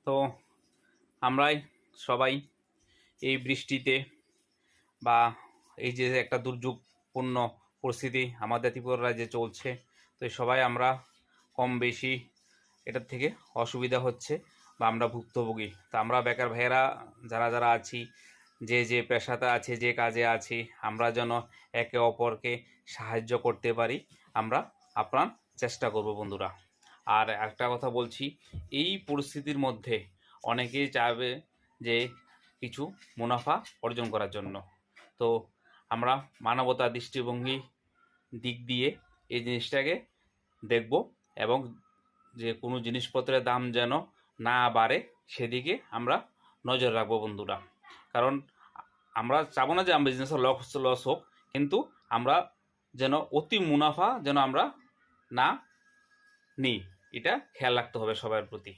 তো আমরাই সবাই এই বৃষ্টিতে বা এই যে একটা দুর্যোগপূর্ণ পরিস্থিতি আমাদের ত্রিপুরা রাজ্যে চলছে, তো সবাই আমরা কম বেশি এটার থেকে অসুবিধা হচ্ছে বা আমরা ভুক্তভোগী। তো আমরা বেকার ভাইয়েরা যারা যারা আছি, যে যে পেশাতে আছে, যে কাজে আছি, আমরা যেন একে অপরকে সাহায্য করতে পারি, আমরা আপ্রাণ চেষ্টা করব বন্ধুরা। আর একটা কথা বলছি, এই পরিস্থিতির মধ্যে অনেকেই চাইবে যে কিছু মুনাফা অর্জন করার জন্য। তো আমরা মানবতা দৃষ্টিভঙ্গি দিক দিয়ে এই জিনিসটাকে দেখব এবং যে কোনো জিনিসপত্রের দাম যেন না বাড়ে সেদিকে আমরা নজর রাখবো বন্ধুরা। কারণ আমরা চাবো না যে আমরা বিজনেসের লস হোক, কিন্তু আমরা যেন অতি মুনাফা যেন আমরা না নিই, এটা খেয়াল রাখতে হবে সবার প্রতি।